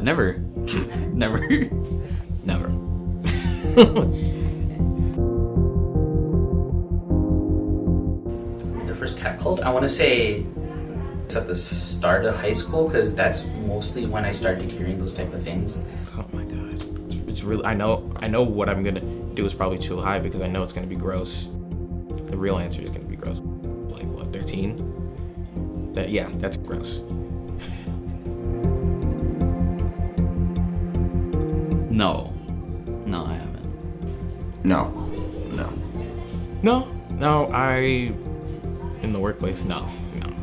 Never. Never. Never. The first catcalled, I want to say it's at the start of high school, because that's mostly when I started hearing those type of things. Oh my god. It's really, I know what I'm gonna do is probably too high because I know it's gonna be gross. The real answer is gonna be gross. Like what, 13? Yeah, that's gross. No, I haven't. No. In the workplace, no, never.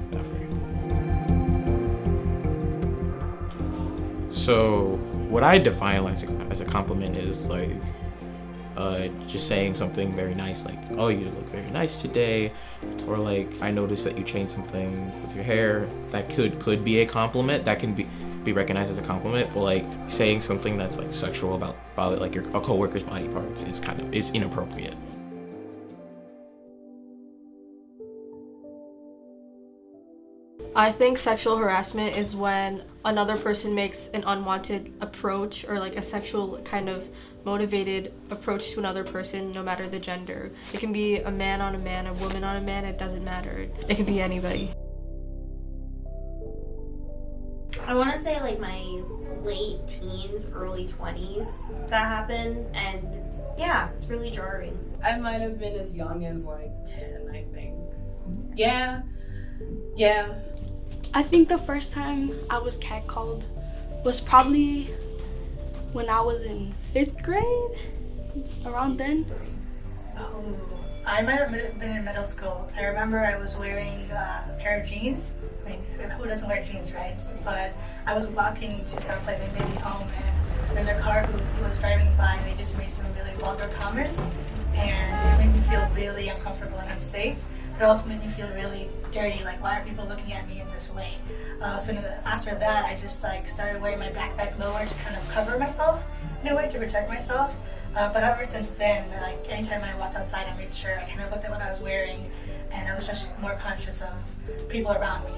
So what I define as a compliment is like just saying something very nice, like, oh, you look very nice today, or like, I noticed that you changed something with your hair. That could be a compliment. That can be recognized as a compliment. But like saying something that's like sexual about like a coworker's body parts is inappropriate. I think sexual harassment is when another person makes an unwanted approach or like a sexual kind of motivated approach to another person, no matter the gender. It can be a man on a man, a woman on a man, it doesn't matter. It can be anybody. I want to say like my late teens, early 20s that happened, and yeah, it's really jarring. I might have been as young as like 10, I think. Yeah. I think the first time I was catcalled was probably when I was in 5th grade, around then. Oh, I might have been in middle school. I remember I was wearing a pair of jeans. I mean, who doesn't wear jeans, right? But I was walking to someplace, maybe home, and there's a car who was driving by, and they just made some really vulgar comments, and it made me feel really uncomfortable and unsafe. It also made me feel really dirty, like, why are people looking at me in this way? So after that, I just like started wearing my backpack lower to kind of cover myself in a way, to protect myself. But ever since then, like anytime I walked outside, I made sure I kind of looked at what I was wearing, and I was just more conscious of people around me.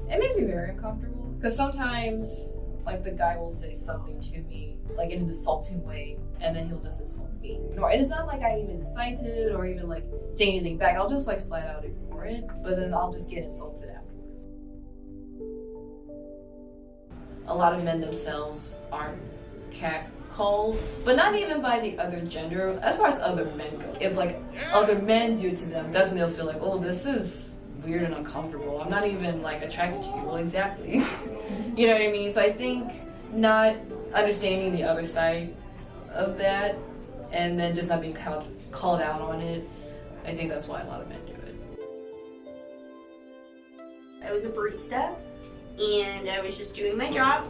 It makes me very uncomfortable because sometimes like the guy will say something to me like in an insulting way, and then he'll just insult me. And it's not like I even incited or even like say anything back. I'll just like flat out ignore it, but then I'll just get insulted afterwards. A lot of men themselves aren't catcalled, but not even by the other gender. As far as other men go, if like other men do it to them, that's when they'll feel like, oh, this is weird and uncomfortable. I'm not even like attracted to you. Well, exactly. You know what I mean? So I think not understanding the other side of that, and then just not being called out on it, I think that's why a lot of men do it. I was a barista, and I was just doing my job,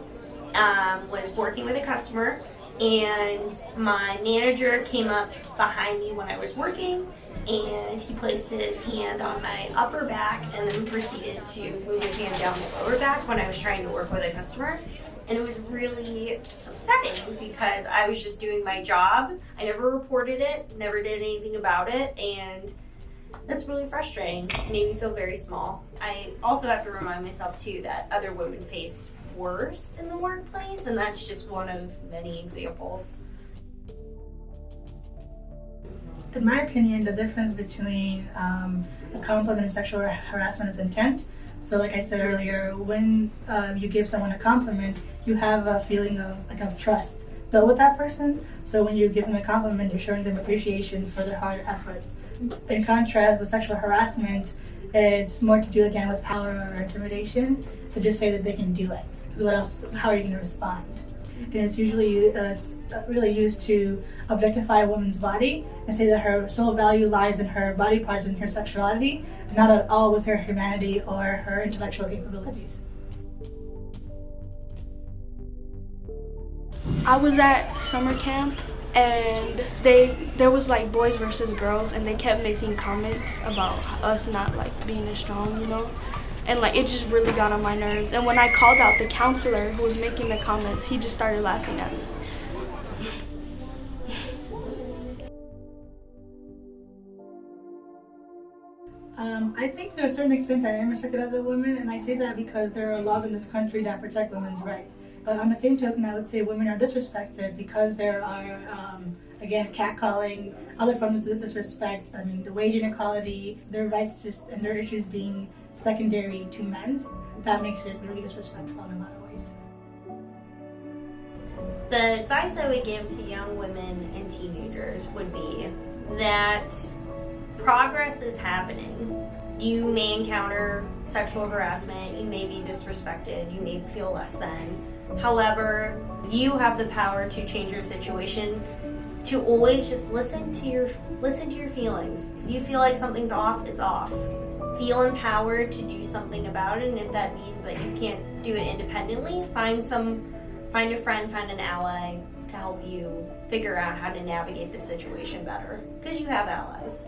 was working with a customer, and my manager came up behind me when I was working, and he placed his hand on my upper back and then proceeded to move his hand down the lower back when I was trying to work with a customer. And it was really upsetting because I was just doing my job. I never reported it, never did anything about it, and that's really frustrating. It made me feel very small. I also have to remind myself too that other women face worse in the workplace, and that's just one of many examples. In my opinion, the difference between a compliment and sexual harassment is intent. So like I said earlier, when you give someone a compliment, you have a feeling of trust built with that person. So when you give them a compliment, you're showing them appreciation for their hard efforts. In contrast, with sexual harassment, it's more to do again with power or intimidation, to just say that they can do it. Because what else? How are you going to respond? And it's usually really used to objectify a woman's body and say that her sole value lies in her body parts and her sexuality, not at all with her humanity or her intellectual capabilities. I was at summer camp, and there was like boys versus girls, and they kept making comments about us not like being as strong, you know? And like it just really got on my nerves. And when I called out the counselor who was making the comments, he just started laughing at me. I think to a certain extent I am restricted as a woman, and I say that because there are laws in this country that protect women's rights. But on the same token, I would say women are disrespected because there are, again, catcalling, other forms of disrespect. I mean, the wage inequality, their rights just and their issues being secondary to men's. That makes it really disrespectful in a lot of ways. The advice I would give to young women and teenagers would be that progress is happening. You may encounter sexual harassment, you may be disrespected, you may feel less than. However, you have the power to change your situation, to always just listen to your feelings. If you feel like something's off, it's off. Feel empowered to do something about it, and if that means that you can't do it independently, find a friend, find an ally to help you figure out how to navigate the situation better, because you have allies.